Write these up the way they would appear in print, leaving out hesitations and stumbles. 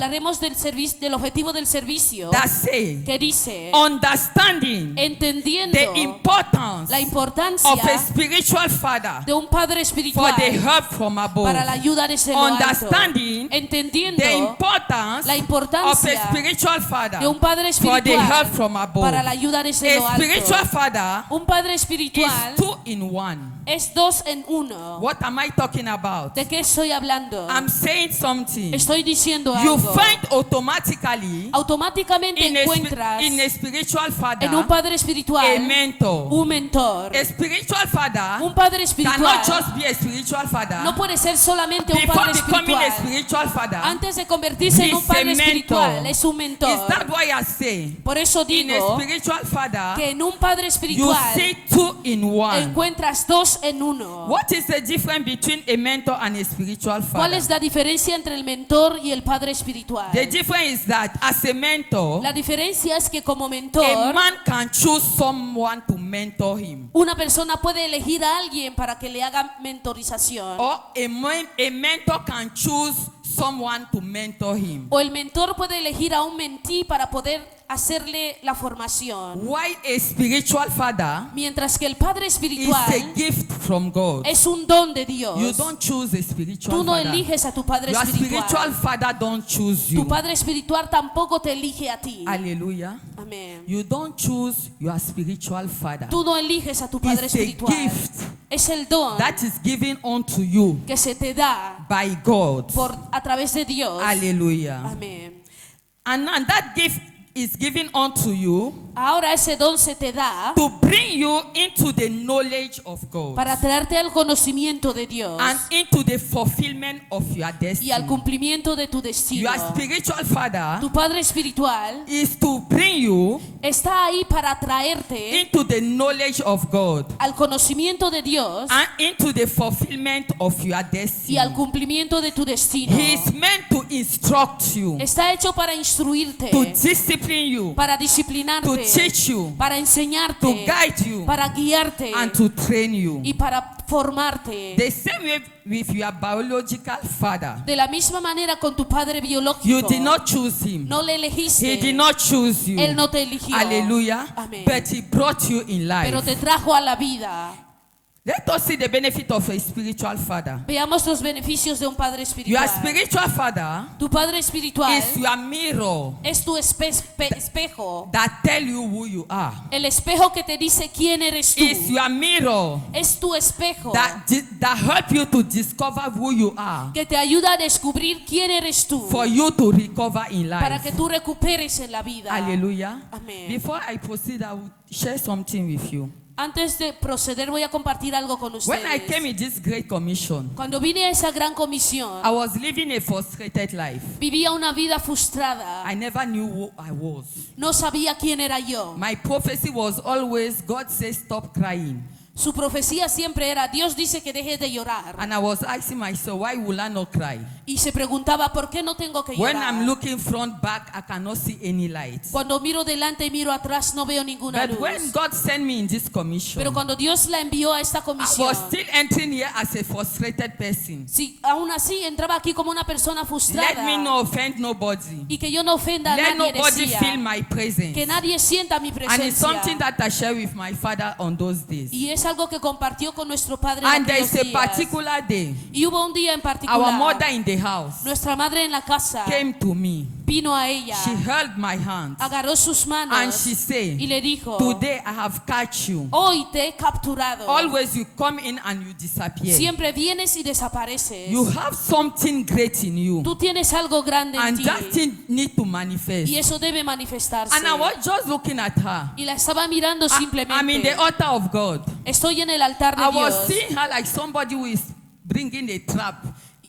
hablaremos del objetivo del servicio that say, que dice, understanding entendiendo the importance la importancia of a spiritual father de un padre for espiritual the help from above. para la ayuda desde lo alto, Understanding entendiendo the importance la of importancia a spiritual father de un padre for the help espiritual from above. para la ayuda desde lo A alto. spiritual father Un padre is espiritual 2 in 1. es 2 en 1. What am I talking about? ¿De qué estoy hablando? I'm saying something. Estoy diciendo You algo. find automatically Automáticamente encuentras in a spiritual father en un padre espiritual a mentor. un mentor. A spiritual father Un padre espiritual cannot just be a spiritual father. no puede ser solamente un Before padre becoming a espiritual. spiritual father, Antes de convertirse en he's un padre a espiritual, mentor. es un Is that mentor. why I say Por eso in a digo spiritual father que en un padre you espiritual see 2 in 1? encuentras 2 en 1. What is the difference between a mentor and a spiritual ¿Cuál father? es la diferencia entre el mentor y el padre espiritual? The difference is that as a mentor, La diferencia es que como a mentor, man can choose someone to mentor him. una persona puede elegir a alguien para que le haga mentorización. Or a mentor can choose someone to mentor him. O el mentor puede elegir a un mentí para poder hacerle la formación. Why a spiritual father Mientras que el padre is espiritual a gift from God. es un don de Dios. You don't choose a spiritual Tú no father. eliges a tu padre Your spiritual espiritual. father don't choose Tu you. padre espiritual tampoco te elige a ti. Hallelujah. Amén. You don't choose your spiritual father. Tú no eliges a tu padre It's a espiritual. gift Es el don that is given unto you que se te da by God. a través de Dios. Hallelujah. Amén. And that gift is given unto you Ahora ese don se te da to bring you into the knowledge of God para traerte al conocimiento de Dios and into the fulfillment of your y al destiny. cumplimiento de tu destino. Your spiritual father Tu padre espiritual is to bring you está ahí para traerte into the knowledge of God al conocimiento de Dios and into the fulfillment of your y al destiny. cumplimiento de tu destino. He is meant to instruct you, Está hecho para instruirte, to discipline you, para to disciplinarte, teach you, para to enseñarte, guide you, para guiarte and to train you. y para formarte. The same way with your biological father. De la misma manera con tu padre You biológico. did not choose him. No le He elegiste. did not choose you. Él no te eligió. Hallelujah. Amén. But he brought you in Pero life. te trajo a la vida. Let us see the benefit of a spiritual father. Veamos los beneficios de un padre Your espiritual. spiritual father Tu padre espiritual is your mirror es tu espejo. that tell you who you are. El espejo que te dice quién eres tú. It's your mirror Es tu espejo that help you to discover who you are que te ayuda a descubrir quién eres tú for you to recover in para que life. tú recuperes en la vida. Hallelujah. Amén. Before I proceed, I will share something with you. Antes de proceder voy a compartir algo con When I came ustedes. in this great commission, Cuando vine a esa gran comisión, I was living a frustrated life. vivía una vida frustrada. I never knew who I was. No sabía quién era yo. My prophecy was always, God says, stop crying. Su profecía siempre era, Dios dice que deje de llorar. And I was asking myself, why will I not cry? Y se preguntaba, ¿por qué no tengo que When I'm llorar? looking front, back, I cannot see any light. Cuando miro delante y miro atrás no veo ninguna But when luz. God sent me in this commission, Pero cuando Dios la envió a esta I comisión, was still entering here as a frustrated person. si aún así entraba aquí como una persona Let frustrada me not offend nobody. y que yo no ofenda a Let nadie, nobody decía, feel my presence. que nadie sienta mi And it's something presencia. that I share with my father on those days. Y es algo que compartió con nuestro padre en And there aquellos is a días. particular day, Y hubo un día en our particular, mother in the house nuestra madre en la casa came to me. vino a ella, She held my hand agarró sus manos and she said, y le dijo, today I have catch you. hoy te he capturado. Always you come in and you disappear. Siempre vienes y desapareces. You have something great in you. Tú tienes algo grande en And ti that thing need to manifest. y eso debe manifestarse. And I was just looking at her. Y la estaba mirando I'm in simplemente. the altar of God. Estoy en el altar de I was Dios. seeing her like somebody who is bringing a trap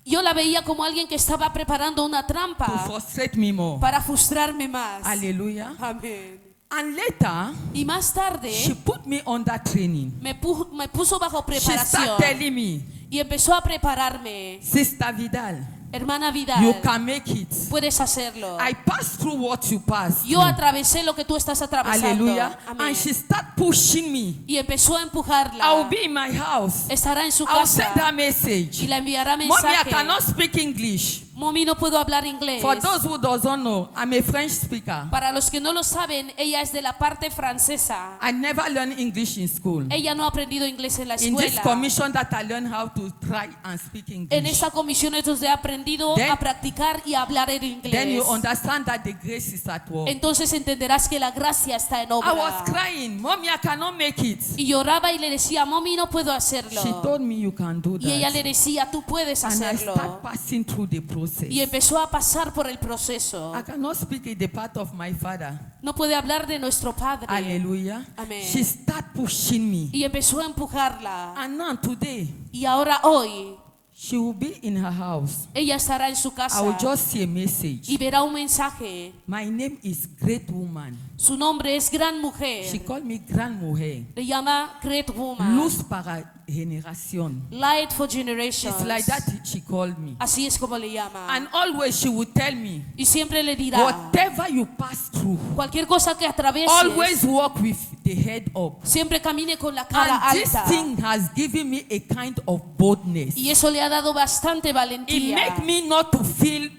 Yo la veía como alguien que estaba preparando una to trampa frustrate me more. para frustrarme más. Hallelujah. Amén. And later, Y más she tarde put me under training. me puso bajo She preparación started telling me, y empezó a prepararme. Sister Vidal, Hermana you Vidal, can make it. puedes hacerlo. I passed through what you passed Yo through. atravesé lo que tú estás atravesando. Hallelujah. Amén. And she started pushing me. Y empezó a I will empujarla. be in my house. Estará en su I will send casa her message. y la enviará Mommy, I mensaje. cannot speak English. Mommy, no puedo hablar inglés. For those who doesn't know, I'm a French speaker. Para los que no lo saben, ella es de la parte francesa. I never learned English in school. Ella no ha aprendido inglés en la In this escuela. commission that I learned how to try and speak En English. esta comisión es donde he aprendido Then- a practicar y a hablar en Then you inglés. understand that the grace is at work. Entonces entenderás que la gracia está en I was obra. crying, Mommy, I cannot make it. Y lloraba y le decía, Mommy, no puedo She hacerlo. told me you can do Y ella le that. decía, tú puedes And I hacerlo. start passing through the process. Y empezó a pasar por el proceso. I cannot speak in the part of my father. No puede hablar de nuestro Padre. Hallelujah. Amén. She start pushing me. Y empezó a empujarla. And now today, Y ahora hoy, she will be in her house. ella estará en su I will casa just see a message. y verá un mensaje. My name is Great Woman. Su nombre es Gran She Mujer. called me Grand Mujer. Le llama Great Woman. Luz para generación. Light for Generations. It's like that she called me. Así es como le llama. And always she would tell me, Y siempre le dirá, whatever you pass through, cualquier cosa que atravieses, always walk with the head up. siempre camine con la cara And this alta. thing has given me a kind of boldness. Y eso le ha dado bastante It valentía. make me not to feel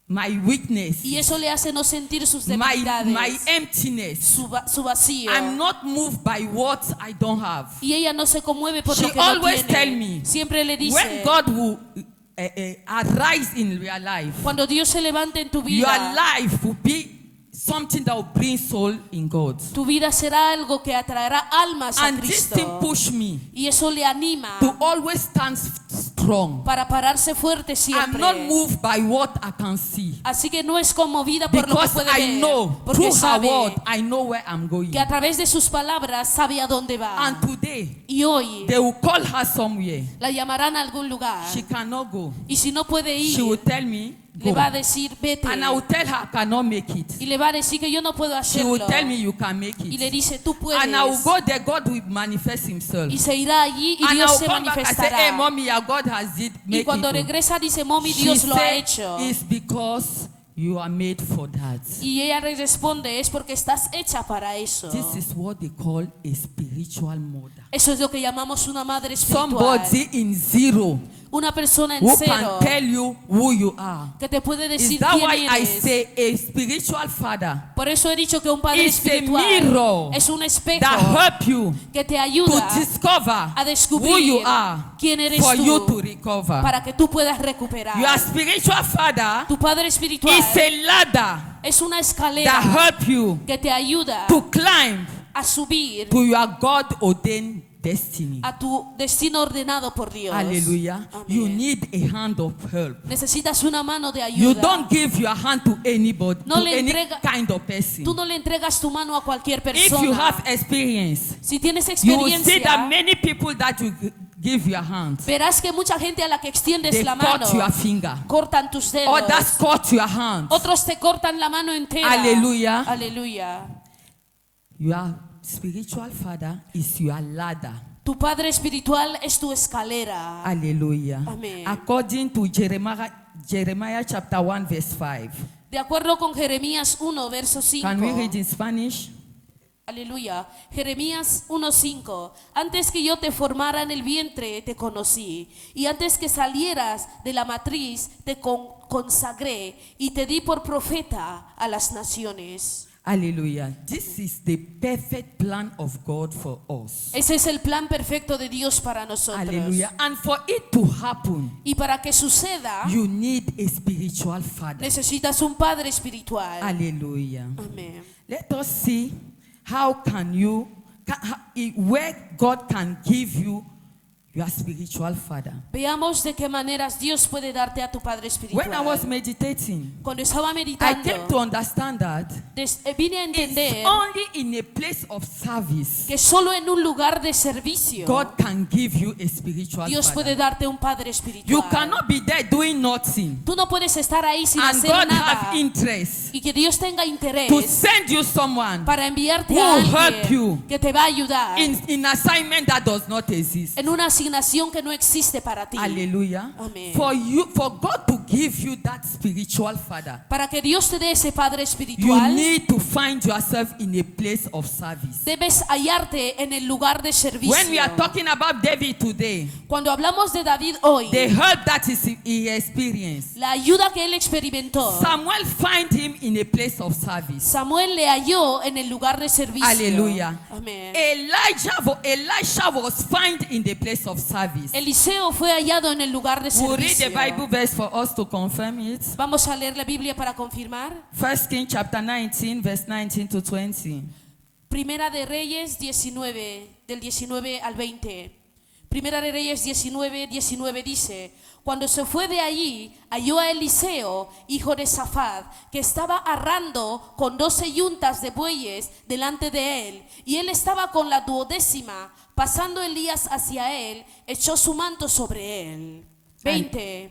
my weakness, Y eso le hace no sentir sus my debilidades, emptiness. su vacío. I'm not moved by what I don't have. Y ella no se conmueve por She lo que no always tiene. tell me, Siempre le When dice, God will arise in your life, cuando Dios se levante en tu your vida, life will be something that will bring soul in God. tu vida será algo que atraerá almas a And this thing Cristo. push me Y eso le anima to always stand strong. para pararse fuerte I'm siempre. not moved by what I can see, Así que no es conmovida por lo que because puede I ver, know porque through her sabe word I know where I'm going. que a través de sus palabras sabe a dónde va. And today Y hoy they will call her somewhere. la llamarán a algún lugar. She cannot go. Y si no puede She will ir, tell me le go. va a decir vete. And I will tell her I cannot make it. Y le va a decir que yo no puedo She will hacerlo. tell me you can make Y le it. dice tú puedes. And I will go there, God will manifest himself. Y se irá allí y And I Dios will se come back and say, hey manifestará. mommy, your God has did Y make cuando it. regresa dice, Mommy, She Dios lo ha said, hecho. it's because you are made for that. Y ella le responde, es porque estás hecha para eso. This is what they call a spiritual mother. Eso es lo que llamamos una madre espiritual. Somebody in zero Una persona en who cero can tell you who you are. que te puede Is decir that quién why I eres. say a spiritual father Por eso he dicho que un padre is a espiritual mirror es un espejo that help you que te to ayuda discover a descubrir who you are quién eres for you to tú recover. para que tú puedas recuperar. Your spiritual father Tu padre espiritual is a ladder es una that escalera help you que te ayuda to climb a subir to your God ordained destiny. a tu destino ordenado por Dios. Hallelujah. Amén. You need a hand of help. Necesitas una mano de You ayuda. don't give your hand to anybody, No to le any entrega- kind of person. Tú no le entregas tu mano a cualquier If you persona. have experience, Si tienes you will see that experiencia, many people that you give your hand, verás que mucha gente a la que extiendes they la mano cut your finger. cortan tus dedos. Others cut your hand. Otros te cortan la mano entera. Aleluya. Aleluya. Your spiritual father is your ladder. Tu padre espiritual es tu escalera. Hallelujah. Amén. According to Jeremiah chapter 1 verse 5. De acuerdo con Jeremías 1, verso 5. Can we read in Spanish? Aleluya. Jeremías 1:5. Antes que yo te formara en el vientre te conocí, y antes que salieras de la matriz te consagré y te di por profeta a las naciones. Hallelujah. This is the perfect plan of God for us. Ese es el plan perfecto de Dios para nosotros. Hallelujah. And for it to happen, Y para que suceda, you need a spiritual father. necesitas un padre espiritual. Hallelujah. Amén. Let us see how can you, where God can give you your spiritual father. Veamos de qué maneras Dios puede darte a tu padre espiritual. When I was meditating, Cuando estaba I came meditando, to understand that vine a it's entender only in a place of service que solo en un lugar de servicio God can give you a spiritual Dios puede father. darte un padre You espiritual. cannot be there doing nothing Tú no puedes estar ahí sin and hacer God nada have interest y que Dios tenga to interés send you someone para enviarte who a will help alguien you que te va a ayudar in assignment that does not exist. en una asignación que no existe para ti. Hallelujah. Amén. For God to give you that spiritual father, Para que Dios te dé ese Padre you espiritual, need to find yourself in a place of service. debes hallarte en el lugar de servicio. When we are talking about David today, Cuando hablamos de David hoy, the help that he experienced, la ayuda que él experimentó, Samuel find him in a place of service. Samuel le halló en el lugar de servicio. Hallelujah. Amén. Elisha was found in the place of service. Eliseo fue hallado en el lugar de We'll read the servicio. Bible verse for us to confirm it. Vamos a leer la Biblia para confirmar. 1 Kings chapter 19, verse 19 to 20. Primera de Reyes 19, del 19 al 20. Primera de Reyes 19, 19 dice: cuando se fue de allí, halló a Eliseo, hijo de Safat, que estaba arrando con 12 yuntas de bueyes delante de él, y él estaba con la 12ª. Pasando Elías hacia él, echó su manto sobre él. 20.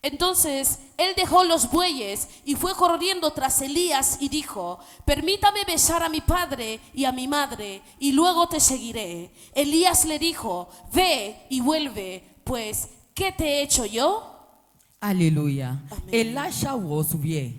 Entonces él dejó los bueyes y fue corriendo tras Elías y dijo: permítame besar a mi padre y a mi madre, y luego te seguiré. Elías le dijo: ve y vuelve, pues ¿qué te he hecho yo? Hallelujah. Amen. Elisha was where?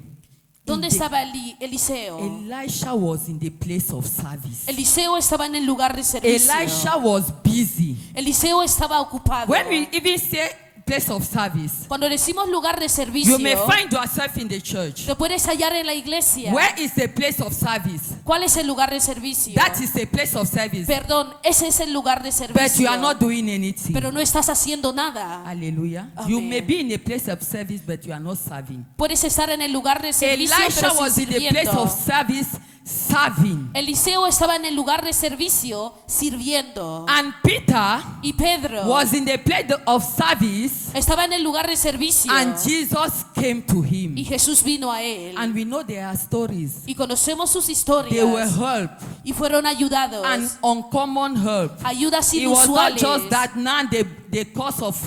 ¿Dónde In the- estaba Eliseo? Elisha was in the place of service. Eliseo estaba en el lugar de servicio. Elisha was busy. Eliseo estaba ocupado. When we even say place of service, Cuando decimos lugar de servicio, you may find yourself in the church. te puedes hallar en la iglesia. Where is the place of service? ¿Cuál es el lugar de servicio? That is a place of service. Perdón, ese es el lugar de But you servicio. are not doing anything. Pero no estás haciendo nada. Hallelujah. Amen. You may be in a place of service, but you are not serving. Puedes estar en el lugar de servicio, Elisha pero was sin in the place sirviendo. of service, serving. Eliseo estaba en el lugar de servicio sirviendo. And Peter Y Pedro was in the place of service, estaba en el lugar de servicio. and Jesus came to him. Y Jesús vino a él. And we know there are stories. Y conocemos sus They historias. were helped, Y fueron ayudados. and uncommon help. Ayudas It was not inusuales. just that now the cause of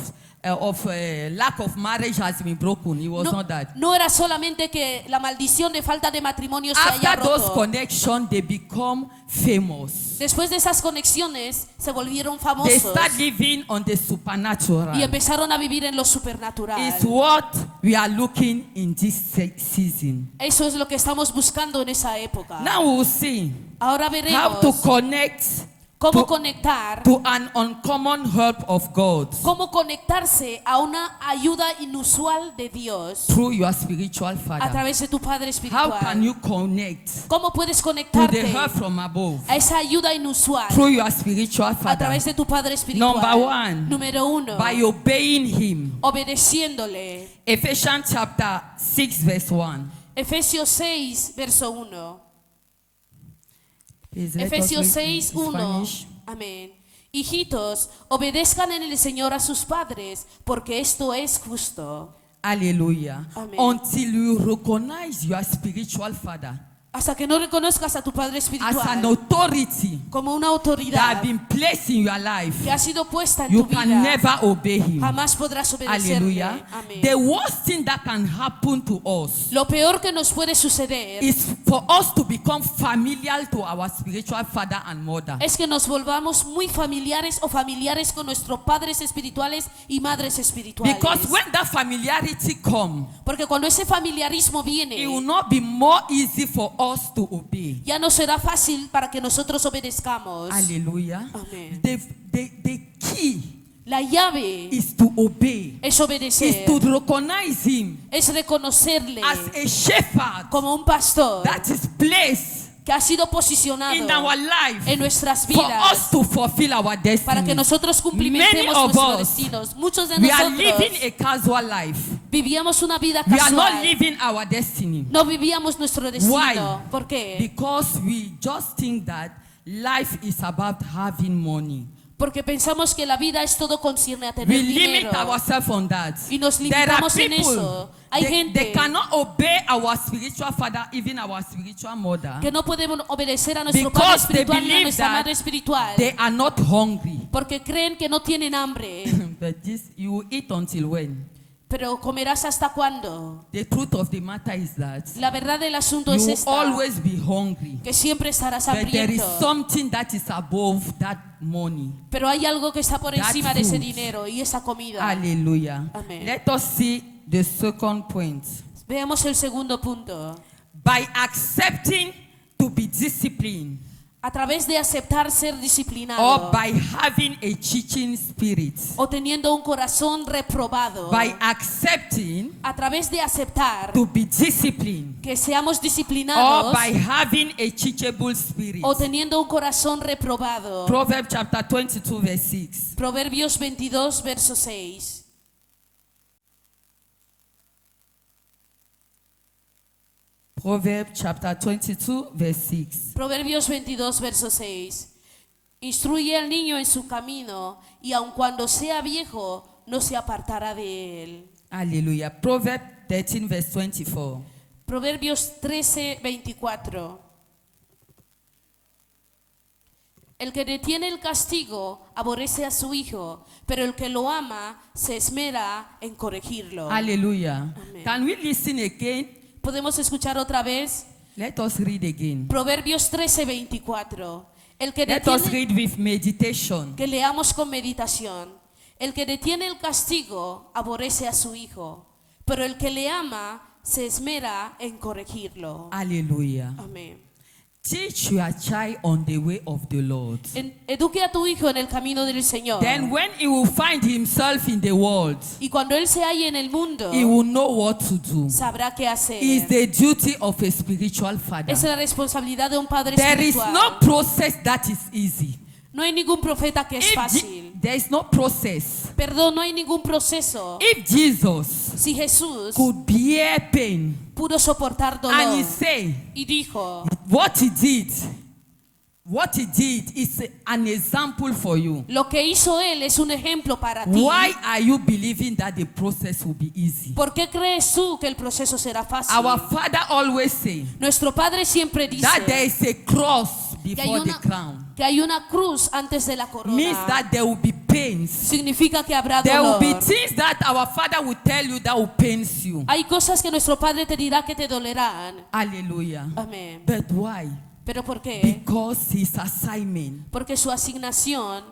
lack of marriage has been broken. It was not that. No era solamente que la maldición de falta de matrimonio se haya After those roto. connections, they become famous. Después de esas conexiones se volvieron They famosos start living on the supernatural. y empezaron a vivir en lo supernatural. It's what we are looking in this season. Eso es lo que estamos buscando en esa época. Now we'll see Ahora how veremos to connect cómo to, conectar, to an uncommon help of God cómo conectarse a una ayuda inusual de Dios through your spiritual a father. través de tu Padre How can espiritual. you connect ¿Cómo puedes to the conectarte help from above a esa ayuda inusual through your spiritual a father? través de tu Padre espiritual? Number one, Número 1, by obeying him. obedeciéndole. Ephesians chapter 6 verse 1. Efesios 6, verso 1. Please let us Efesios read in 6, 1. Spanish. Amén. Hijitos, obedezcan en el Señor a sus padres, porque esto es justo. Hallelujah. Amen. Until you recognize your spiritual father Hasta que no reconozcas a tu Padre as an espiritual authority como una that autoridad have been placed in your life, que ha sido puesta en you tu can vida, never obey him. jamás podrás obedecerle. Hallelujah. Amén. The worst thing that can happen to us Lo peor que nos puede suceder is for us to become familiar to our spiritual father and mother. es que nos volvamos muy familiares o familiares con nuestros padres espirituales y madres espirituales. Because when that familiarity comes, Porque cuando ese familiarismo it viene, will not be more easy for us to obey. ya no será fácil para que nosotros obedezcamos. Hallelujah. Amen. The key La llave is to obey, es is obedecer, to recognize him es reconocerle as a shepherd como un pastor that is placed que ha sido posicionado in our life en nuestras for us vidas to fulfill our para que destiny. nosotros cumplimentemos Many of nuestros us, destinos. Muchos de We are living nosotros a casual life. vivíamos una vida We are not casual. living our destiny. No vivíamos nuestro destino. Why? ¿Por qué? Because we just think that life is about having money. Porque pensamos que la vida es todo concierne a We tener limit dinero. ourselves on that. Y nos There are limitamos en people, eso. Hay they gente cannot obey our spiritual father, even our spiritual mother. que no podemos obedecer a nuestro Because padre they espiritual ni a believe nuestra that madre espiritual. They are not hungry. Porque creen que no tienen hambre. But this, you will eat until when? Pero comerás hasta cuándo. The truth of the matter is that La verdad del asunto you es will esta, always be hungry. que siempre estarás But there is hambriento. something that is above that money. Pero hay algo que está por That encima de ese food. dinero y esa comida. Hallelujah. Amen. Let us see the second point. Veamos el segundo punto. By accepting to be disciplined, A través de aceptar ser or disciplinado by having a teaching spirit. o teniendo un corazón reprobado. By accepting A través de aceptar to be disciplined, que seamos or disciplinados by having a teachable spirit. o teniendo un corazón reprobado. Proverbs chapter 22 verse 6. Proverbios 22, verso 6. Proverbs chapter 22 verse 6. Proverbios 22, verso 6. Instruye al niño en su camino y aun cuando sea viejo no se apartará de él. Hallelujah. Proverbs 13 verse 24. Proverbios 13, 24. El que detiene el castigo aborrece a su hijo, pero el que lo ama se esmera en corregirlo. Hallelujah. Amen. Can we listen again? Podemos escuchar otra vez Let us read again. Proverbios 13, 24. El que Let us detiene, read with meditation. que leamos con meditación. El que detiene el castigo aborrece a su hijo, pero el que le ama se esmera en corregirlo. Hallelujah. Amén. Teach your child on the way of the Lord. Eduque a tu hijo en el camino del Señor. Then when he will find himself in the world, Y cuando él se halle en el mundo, he will know what to do. sabrá qué hacer. It's the duty of a spiritual father. Es la responsabilidad de un padre There is espiritual. no process that is easy. No hay ningún profeta que es fácil. There is no process. Perdón, no hay ningún proceso. If Jesus Si Jesús could bear pain pudo soportar dolor and he say y dijo, what he did is an example for you. lo que hizo él es un ejemplo para ti. Why are you believing that the process will be easy? ¿Por qué crees tú que el proceso será fácil? Our father always say Nuestro padre siempre dice that there is a cross que before the crown. hay una cruz antes de la corona. Means that there will be pains. Significa que habrá There will dolor. be things that our father will tell you that will pains you. Hay cosas que nuestro padre te dirá que te dolerán. Hallelujah. Amén. But why? ¿Pero por qué? Because his assignment Porque su asignación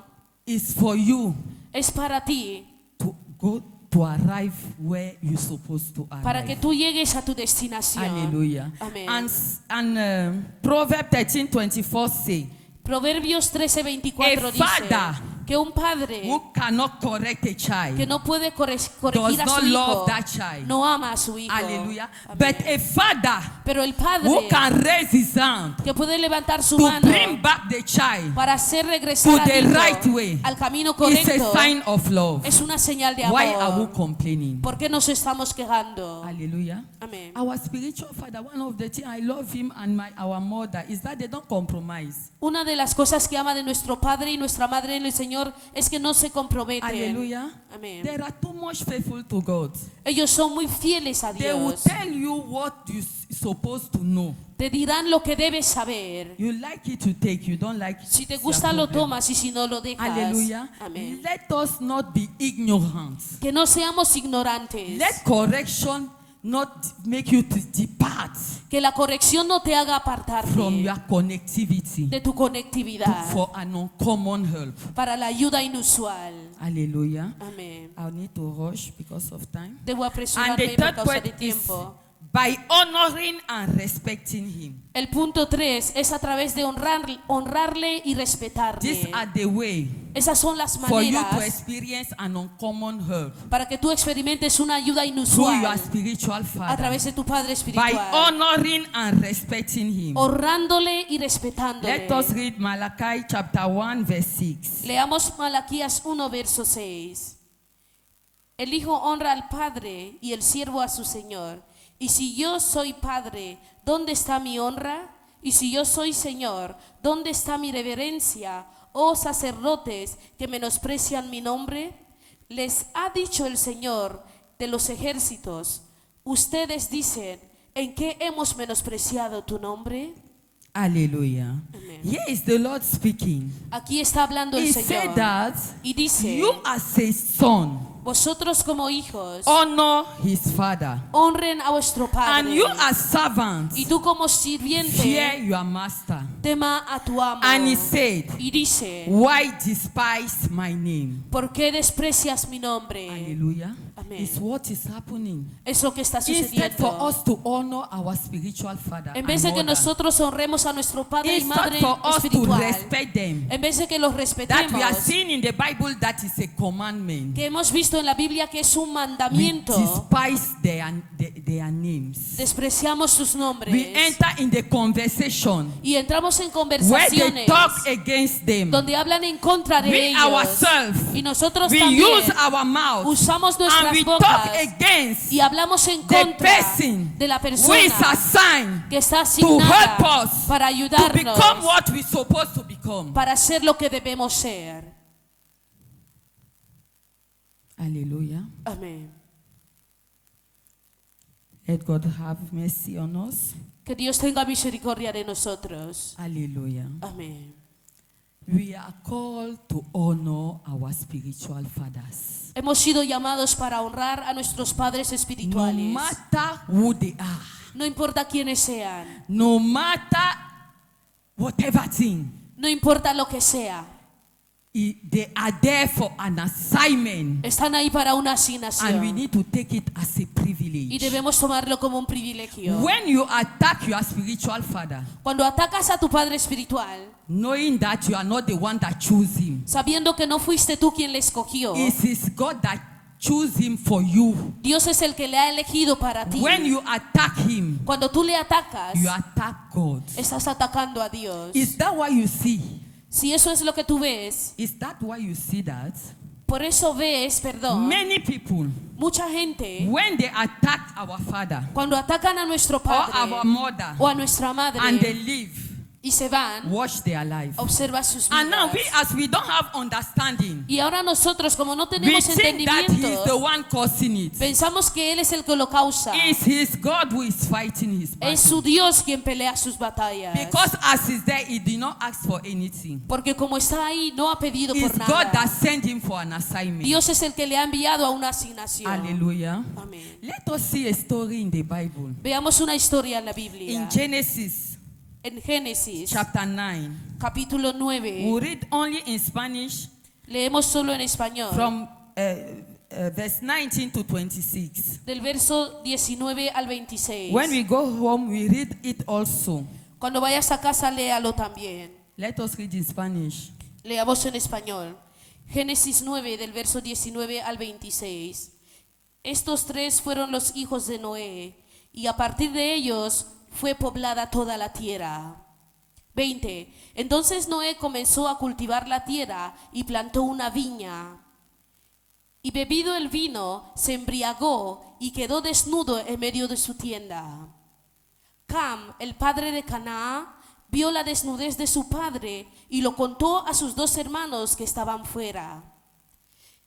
is for you es para ti, to go to arrive where you're supposed to arrive. para que tú llegues a tu destinación. Hallelujah. Amén. And Proverbs 13:24 say, Proverbios 13:24 A dice father que un padre who cannot correct a child que no puede does corregir a not su hijo love that child. no ama a su hijo. Hallelujah. Amén. But a father Pero el who padre can raise his hand que puede levantar su to mano bring back the child para hacer regresar to al the hijo right way al camino is correcto a sign of love. es una señal de Why are we amor. complaining? ¿Por qué nos estamos quejando? Hallelujah. Amén. Our spiritual father, one of the things I love him and our mother is that they don't compromise. Una de las cosas que ama de nuestro padre y nuestra madre en el Señor es que no se comprometen. Hallelujah. Amén. They are too much faithful to God. Ellos son muy fieles a They will Dios. tell you what you're supposed to know. Te dirán lo que debes saber. You like it, you take. You don't like it. Si te it's gusta your lo problem. tomas y si no lo dejas. Hallelujah. Amén. Let us not be ignorant. Que no seamos ignorantes. Let correction not make you to depart Que la corrección no te haga from apartarte your connectivity de tu conectividad for an uncommon help. para la ayuda inusual. Hallelujah. Amén. I need to rush because of time. Debo And apresurarme the por third causa point de is tiempo. by honoring and respecting him. El punto 3 es a través de honrarle y respetarle. These are the way Esas son las for you to maneras experience an uncommon help para que tú experimentes una ayuda through your inusual spiritual a father. través de tu Padre By espiritual. honoring and respecting him. Honrándole y respetándole. Let us read Malachi chapter 1 verse 6. Leamos Malaquías 1, verso 6. El hijo honra al padre y el siervo a su señor. Y si yo soy padre, ¿dónde está mi honra? Y si yo soy señor, ¿dónde está mi reverencia? Oh sacerdotes que menosprecian mi nombre. Les ha dicho el Señor de los ejércitos. Ustedes dicen, ¿en qué hemos menospreciado tu nombre? Hallelujah. Amen. Here is the Lord speaking. Aquí está hablando el He said Señor. that Y dice, you as a son Vosotros como hijos, honor his father. honren a vuestro And padre. you as servants, Y tú como fear sirviente, your master. tema a tu amo. And he said, Y dice, why despise my name? ¿por qué desprecias mi nombre? Hallelujah. Amen. It's what is happening. Es lo que está Instead for sucediendo. us to honor our spiritual father En vez and de que mother, nosotros honremos a nuestro padre y instead madre for us to espiritual, respect them, en vez de que los that we respetemos, are seeing in the Bible that is a commandment. que hemos visto en la Biblia que es un We mandamiento, despise their names. despreciamos sus We nombres enter in the conversation y entramos en where they conversaciones talk against them. donde hablan en contra de We ellos. ourselves, Y nosotros we también use our mouth usamos and nuestras we talk bocas against y hablamos en the contra person de la who is persona assigned que está to help asignada us para to ayudarnos, become what we're supposed to become. para ser lo que debemos ser. Hallelujah. Amén. Let God have mercy on us. Que Dios tenga misericordia de nosotros. Hallelujah. Amén. We are called to honor our spiritual fathers. Hemos sido llamados para honrar a nuestros padres No espirituales. matter who they are, No importa quiénes sean, no matter whatever thing, no importa lo que sea, they are there for an assignment, están ahí para una and we asignación need to take it as a y privilege. debemos tomarlo como un privilegio. When you attack your spiritual father, Cuando atacas a tu padre espiritual, knowing that you are not the one that chose him, sabiendo que no fuiste tú quien le escogió, it is God that chose him for you. Dios es el que le ha elegido para ti. When you attack him, Cuando tú le atacas, you attack God. estás atacando a Dios. Is that why you see? Si eso es lo que tú ves, Is that why you see that? por eso ves, perdón, Many people, mucha gente, when they attack our father cuando atacan a nuestro or padre our mother o a nuestra madre and they leave, y se van, watch their life. observa sus And now we, vidas. as we don't have understanding, Y ahora nosotros, como no we tenemos think that he's the entendimiento, one causing it. pensamos que Él es el que lo causa. It's his God who is fighting his Es battle. su Dios quien pelea sus batallas. Because as he's there, he did not ask for anything. Porque como está ahí, no ha pedido It's por God that nada. sent him for an assignment. Dios es el que le ha enviado a una asignación. Hallelujah. Amén. Let us see a story in the Bible. Veamos una historia en la Biblia. In Genesis En Génesis, chapter 9. capítulo We 9. read only in Spanish Leemos solo en español. from verse 19 to 26. Del verso 19 al 26. When we go home, we read it also. Cuando vayas a casa, léalo también. Let us read in Spanish. Leamos en español. Génesis 9, del verso 19 al 26. Estos tres fueron los hijos de Noé, y a partir de ellos fue poblada toda la tierra. 20. Entonces Noé comenzó a cultivar la tierra y plantó una viña. Y bebido el vino, se embriagó y quedó desnudo en medio de su tienda. Cam, el padre de Canaán, vio la desnudez de su padre y lo contó a sus dos hermanos que estaban fuera.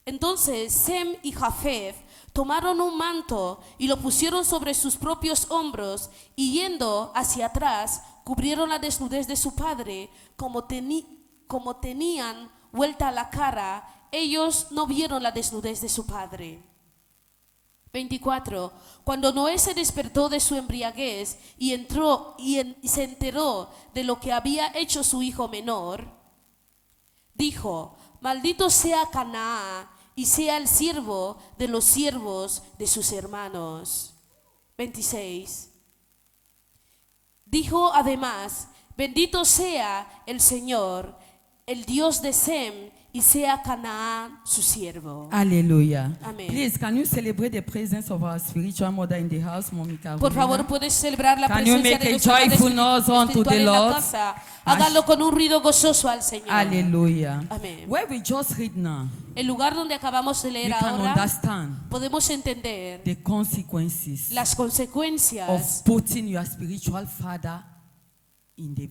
Entonces Sem y Jafet tomaron un manto y lo pusieron sobre sus propios hombros y yendo hacia atrás cubrieron la desnudez de su padre. Como tenían vuelta la cara, ellos no vieron la desnudez de su padre. 24. Cuando Noé se despertó de su embriaguez y entró y se enteró de lo que había hecho su hijo menor, dijo: maldito sea Canaán y sea el siervo de los siervos de sus hermanos. 26. Dijo además: bendito sea el Señor, el Dios de Sem, y sea Canaán su siervo. Hallelujah. Amén. Please, can you celebrate the presence of our spiritual mother in the house, Mommy Carolina? Por favor, puedes celebrar la Can you presencia make de a nuestro Padre joyful noise unto espiritual the en la Lord? casa. Hágalo con un ruido gozoso al Señor. Hallelujah. Amén. Where we just read now, El lugar donde acabamos de we leer can ahora, understand podemos entender the consequences las consecuencias of putting your spiritual father in the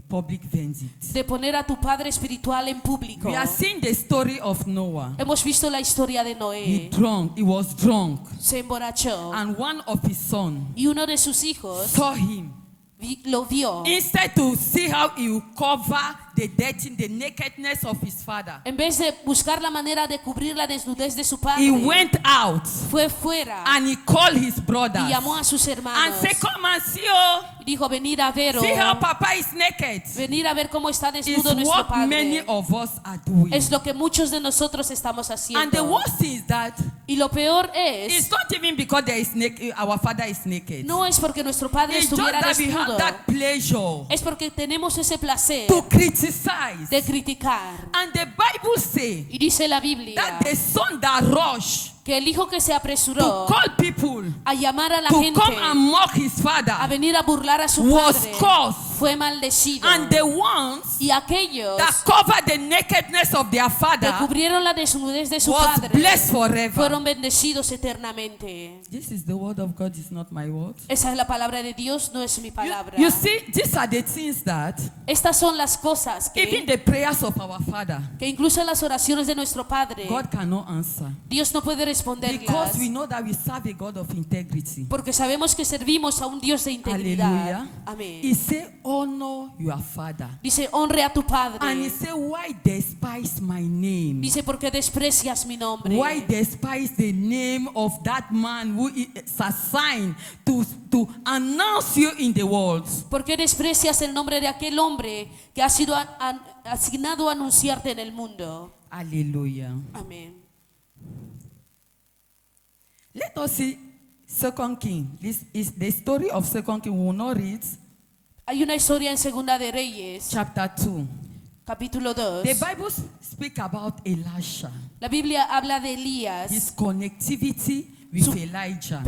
public venue. de poner a tu padre espiritual en público. We are seeing the story of Noah. Hemos visto la historia de He Noé. was drunk, Se emborrachó and one of his sons y uno de sus hijos saw him. lo vio. Instead to see how he would cover the dirty, the nakedness of his father, En vez de buscar la manera de cubrir la desnudez de su he padre, went out fue fuera and he called his brothers y llamó a sus and hermanos. said, "Come and see, oh, Y dijo, venir a ver, see how Papa is naked." venir a ver cómo está It's desnudo nuestro what many padre. of us are doing. Es lo que muchos de nosotros estamos And the haciendo. worst thing is that Y lo peor it's es, not even because there is our father is naked. no es porque nuestro padre It's just estuviera that we have desnudo, that pleasure es porque tenemos ese placer to criticize. de criticar. And the Bible says Y dice la Biblia that the son that rushed que el hijo que se to apresuró call people a llamar a la to gente come and mock his a father venir a burlar a su was padre cursed. fue maldecido. And the ones Y aquellos that covered the nakedness of their que father cubrieron la desnudez de su was padre blessed forever. fueron bendecidos eternamente. This is the word of God, it's not my word. Esa es la palabra de Dios, no es mi palabra. You see, these are the things that Estas son las cosas even que the prayers of our father, incluso en las oraciones de nuestro Padre, God cannot answer. Dios no puede Because responderlas. we know that we serve a God of integrity. Porque sabemos que servimos a un Dios de integridad. Hallelujah. Amén. He said, honor your father. Dice, honre a tu And he padre. said, why despise my name? Dice, porque desprecias mi nombre. Why despise the name of that man who is assigned to announce you in the world? ¿Por qué desprecias el nombre de aquel hombre que ha sido asignado a anunciarte en el mundo? Hallelujah. Amén. Let us see 2 King. This is the story of 2 King. We will not read Hay una historia en Segunda de Reyes, chapter 2. capítulo 2. The Bible speaks about Elisha, La Biblia habla de Elías, his connectivity with Elijah.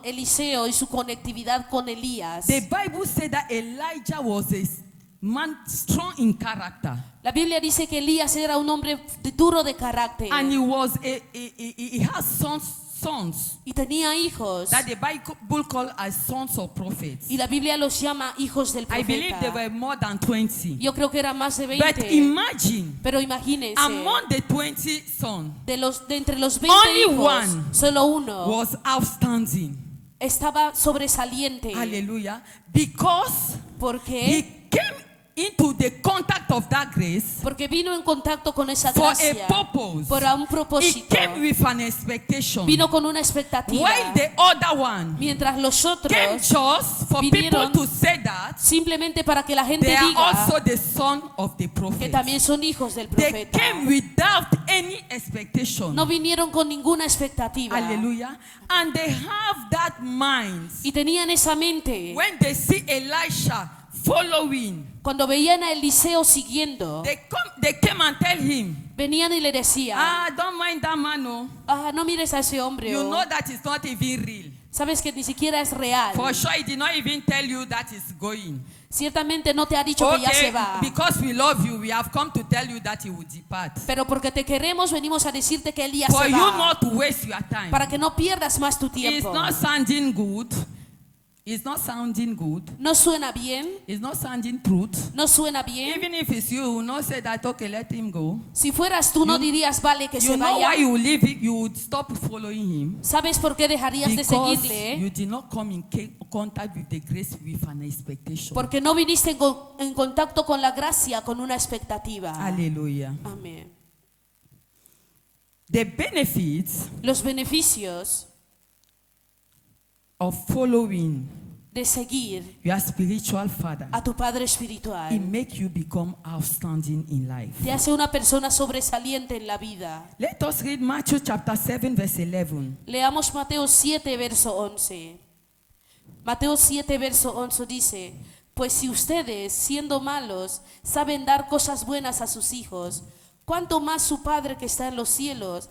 Eliseo y su conectividad con Elías. The Bible said that Elijah was a man strong in character, La Biblia dice que Elías era un hombre duro de carácter and he has sons y tenía hijos, that the Bible calls as sons of prophets. y la Biblia los llama hijos del I believe there profeta. were more than 20. Yo creo que eran más de But 20, imagine, pero imagínense, among the 20 sons, de entre los 20 only hijos, one solo uno was outstanding. estaba sobresaliente. Hallelujah. Because Porque he came into the contact of that grace Porque vino en contacto con esa for gracia a purpose. por un He propósito. came with an expectation. Vino con una expectativa. While the other one Mientras los came otros just for people vinieron to say that simplemente para que la gente they are diga also the son of the que prophet. también son hijos del They profeta. came without any expectation. No vinieron con ninguna expectativa. Hallelujah. And they have that mind. Y tenían esa mente. When they see Elisha following, Cuando veían a Eliseo siguiendo, they came and tell him, venían y le decían, don't mind that man, no. no mires a ese hombre. You Oh. know that is not even real. Sabes que ni siquiera es real. For sure, he did not even tell you that is going. Ciertamente no te ha dicho que ya se va. Because we love you, we have come to tell you that he will depart. Pero porque te queremos, venimos a decirte que él ya For se you va. not to waste your time. Para que no pierdas más tu It's tiempo. not sounding good. It's not sounding good. No suena bien. It's not sounding truth. No suena bien. Even if it's you, you will not say that, okay, let him go. Si fueras tú, no dirías, vale, que You se know vaya. why you leave it, you would stop following him. ¿Sabes por qué dejarías de Because seguirle? you did not come in contact with the grace with an expectation. Porque no viniste en contacto con la gracia con una expectativa. Hallelujah. Amén. The benefits Los beneficios of following de seguir your spiritual father, a tu padre it espiritual make you become outstanding in life. te hace una persona sobresaliente en la vida. Let us read Matthew chapter 7 verse 11. Leamos Mateo 7, verso 11. Mateo 7, verso 11 dice, pues si ustedes, siendo malos, saben dar cosas buenas a sus hijos, ¿cuánto más su Padre que está en los cielos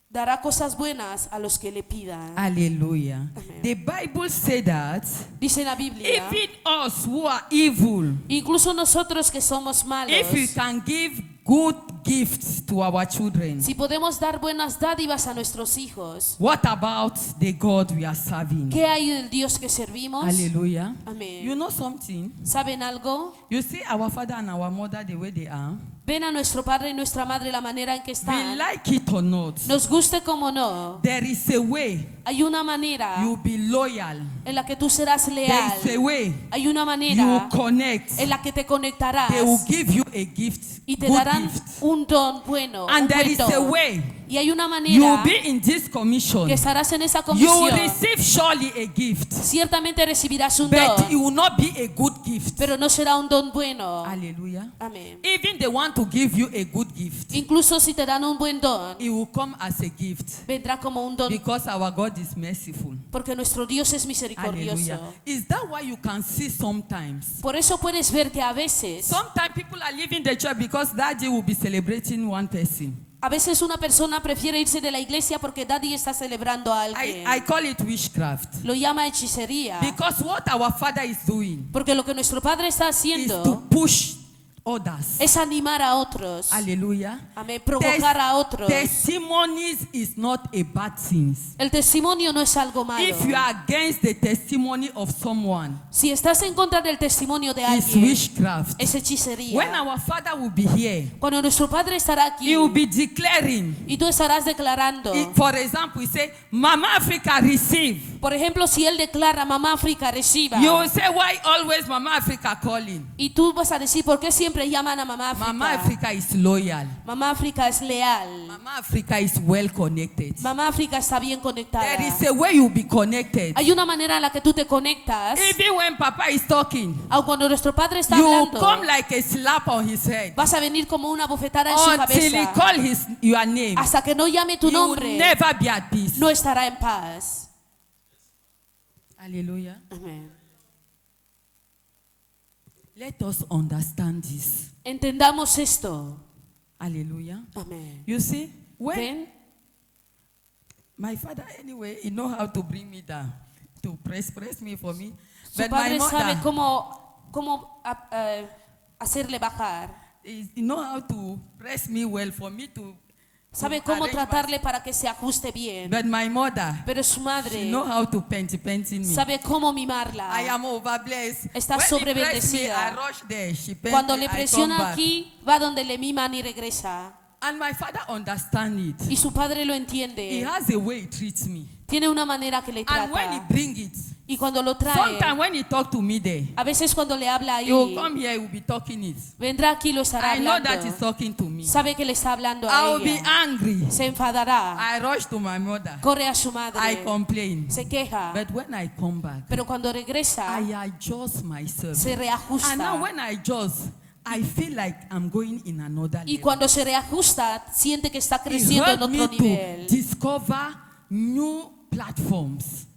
dará cosas buenas a los que le pidan? Hallelujah. Amen. The Bible says that Dice la Biblia, even us who are evil, incluso nosotros que somos malos, if we can give good gifts to our children, si podemos dar buenas dádivas a nuestros hijos, what about the God we are serving? ¿qué hay del Dios que servimos? Hallelujah. Amén. You know something? ¿Saben algo? You see our father and our mother the way they are. Ven a nuestro padre y nuestra madre la manera en que We están. like it or not. Nos guste como no, There is a way hay una manera you'll be loyal en la que tú serás There leal. is a way Hay una you manera will connect. en la que te conectarás They will give you a gift, y te good darán gift. un don bueno. And un there buen is a don. way Y hay una you will manera be in this commission. que estarás en esa You will comisión. receive surely a gift, Ciertamente recibirás un but it don, will not be a good gift. pero no será un don bueno. Hallelujah. Amén. Even they want to give you a good gift, Incluso si te dan un buen don, it will come as a gift vendrá como un don, because our God is merciful. porque nuestro Dios es misericordioso. Hallelujah. Is that why you can see sometimes? Por eso puedes ver que a veces People are leaving the church because that day will be celebrating one person. una persona prefiere irse de la iglesia porque daddy está celebrando a alguien. I call it witchcraft. Lo llama hechicería. Because what our Father is doing Porque lo que nuestro Padre está is to haciendo push others. es animar a otros. Hallelujah. Amén. Provocar a otros. Testimonies is not a bad thing. El testimonio no es algo malo. If you are against the testimony of someone, Si estás en contra del testimonio de it's alguien, witchcraft. es hechicería. When our Father will be here, Cuando nuestro Padre estará aquí he will be declaring. y tú estarás declarando. For example, he say, Mama Africa receive. Por ejemplo, si él declara, Mamá África reciba. You will say, why always Mama Africa calling? Y tú vas a decir, ¿por qué siempre llaman a Mamá África? Mama Africa is loyal. Mamá África es leal. Mama Africa is well connected. Mamá África está bien conectada. There is a way you'll be connected. Hay una manera en la que tú te conectas. Even when Papa is talking, Aun cuando nuestro Padre está you will hablando, come like a slap on his head vas a venir como una bofetada en su until he cabeza. call your name. Hasta que no llame tu You will nombre, never be at peace. no estará en paz. Hallelujah. Amén. Let us understand this. Entendamos esto. Hallelujah. Amén. You see, when ¿Ven? my father anyway, he know how to bring me down, to press me for me. Su But my padre sabe mother, cómo hacerle bajar. he know how to press me well for me to Sabe cómo arrange tratarle para que se ajuste bien. But my mother, Pero su she madre know how to paint me. sabe cómo I mimarla. am overblessed. Está When he press me, sobrebendecida. I rush there. She paint Cuando me, le I come presiona back. aquí, va donde le miman y regresa. And my father understand it. Y su padre lo He entiende. has a way he treats me. Tiene una manera que le And when he trata. bring it, Y cuando lo trae, sometimes when he talk to me there, a veces cuando le habla he will ahí, come here, he will be talking it. vendrá aquí y lo estará I know that he's hablando. talking to me. Sabe que le está hablando I a will be ella. angry. Se enfadará. I rush to my mother. Corre a su I madre. complain. Se queja. But when I come back, Pero cuando regresa, I adjust myself. se And now reajusta. when I adjust, I feel like I'm going in another Y level. cuando se reajusta, siente que está It creciendo en helped me otro to nivel. discover new platforms.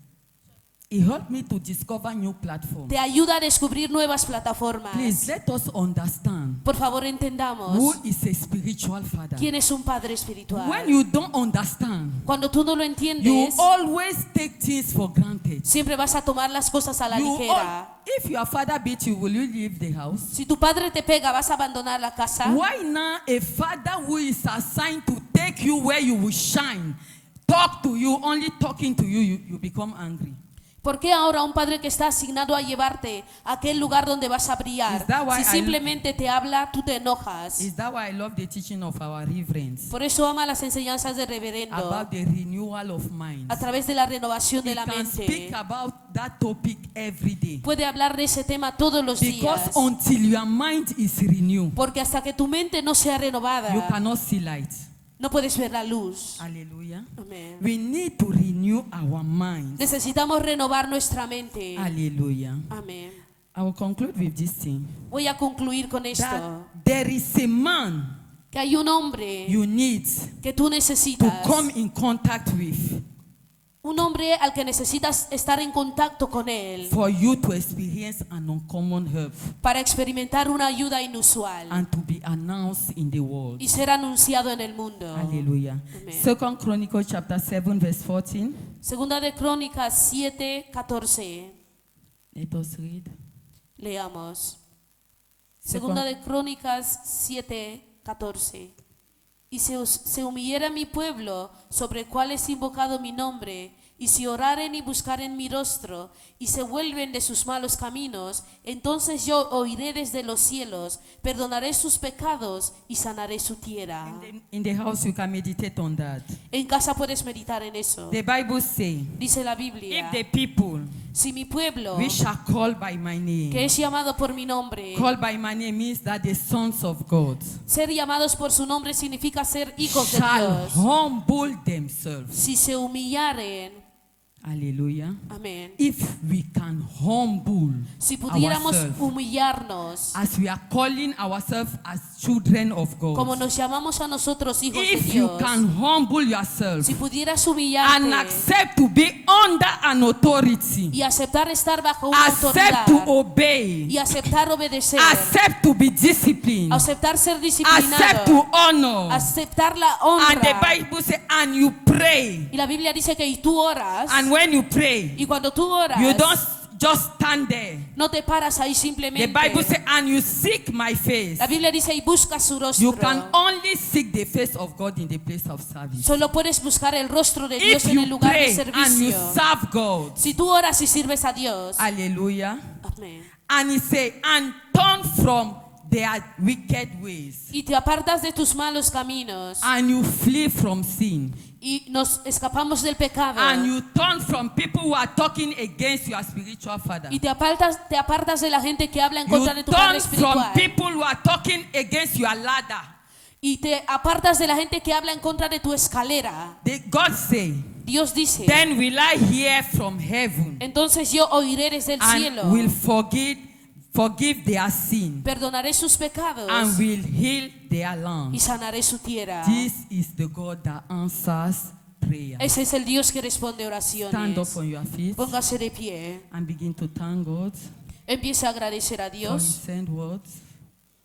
It helped me to discover new platforms. Te ayuda a descubrir nuevas plataformas. Please let us understand Por favor, who entendamos is a spiritual father. quién es un padre espiritual. When you don't understand, Cuando tú no lo you entiendes, always take things for granted. siempre vas a tomar las cosas a la ligera. If your father beat you, will you leave the house? Si tu padre te pega, ¿vas a abandonar la casa? Why now a father who is assigned to take you where you will shine, talk to you, only talking to you, you become angry? ¿Por qué ahora un padre que está asignado a llevarte a aquel lugar donde vas a brillar, Is that why si simplemente te habla, tú te enojas? Is that why I love the teaching of our reverends Por eso ama las enseñanzas de reverendo about the renewal of minds? a través de la renovación He de la can speak mente. about that topic every day. Puede hablar de ese tema todos los Because días. until your mind is renewed, Porque hasta que tu mente no sea you renovada, cannot see light. no puedes ver la luz. Hallelujah. Amén. We need to renew our minds. Necesitamos renovar nuestra mente. Hallelujah. Amén. I will conclude with this thing. Voy a concluir con That esto. there is a man Que hay un hombre you need que tú to necesitas. come in contact with Un hombre al que necesitas estar en contacto con él for you to experience an uncommon help para experimentar una ayuda inusual and to be announced in the world. y ser anunciado en el mundo. Hallelujah. Amen. 2 Chronicles chapter 7 verse 14. Segunda de Crónicas 7:14. Let us read. Leamos. Second- Segunda de Crónicas 7:14. Y se humillara mi pueblo, sobre el cual es invocado mi nombre, Y si oraren y buscaren mi rostro y se vuelven de sus malos caminos, entonces yo oiré desde los cielos, perdonaré sus pecados y sanaré su tierra. In the house, you can meditate on that. En casa puedes meditar en eso. The Bible says, Dice la Biblia, if the people si mi pueblo, which are called by my que name, es llamado por mi nombre, called by my name means that the sons of God ser llamados por su nombre significa ser hijos de shall Dios. humble themselves. Si se humillaren, Hallelujah. amén. If we can humble Si pudiéramos ourselves, humillarnos, as we are calling ourselves as children of como God, nos llamamos a nosotros hijos de if you Dios, can humble yourself si pudieras and humillarte accept to be under an authority, y aceptar estar bajo una accept to autoridad obey, y aceptar obedecer, accept to be disciplined, aceptar ser accept disciplinado, to honor, aceptar la and the honra. Bible says, and you pray, Y la Biblia dice que y tú oras, and when you pray, y cuando tú oras, you don't just stand there. no te paras ahí The simplemente. Bible says, and you seek my face. La Biblia dice y busca su You rostro. can only seek the face of God in the place of service. Solo puedes buscar el rostro de Dios If en el you lugar de pray and you servicio. serve God, Si tú oras y sirves a Dios, hallelujah, amén, and he say, and turn from their wicked ways, y te apartas de tus malos caminos and you flee from sin, y nos escapamos del pecado and you turn from people who are talking against your spiritual father. y te apartas de la gente que habla en You contra de tu Padre turn from espiritual people who are talking against your ladder. y te apartas de la gente que habla en contra de tu escalera. God say, Dios dice, then will I hear from heaven entonces yo oiré desde el cielo, and will forgive their sin perdonaré sus pecados and will heal their y land. sanaré su tierra. This is the God that answers prayer. Ese es el Dios que responde Stand up oraciones. on your feet Póngase de pie. and begin to thank God Empieza a agradecer a for His Dios. sent words.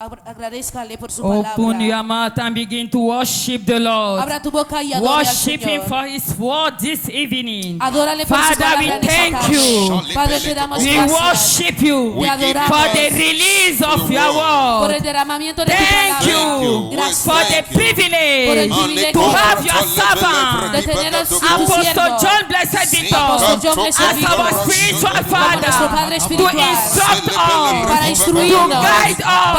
Agradezcale por su Open palabra. your mouth and begin to worship the Lord. Abra tu boca y adora al Worship Him Señor. for His word this evening. Adórale por su Father, palabra we en esta thank tarde. you. Padre, te damos We gracias worship you Te adoramos for the release of your por word. el derramamiento de tu Thank palabra. you Gracias for the por el privilege privilegio to have your servant, de tener a tu Apostle siervo, John Blessed Victor, Apostle John Blessed as Victor, our spiritual como nuestro father, Padre to espiritual, instruct para us, to instruirnos, guide us,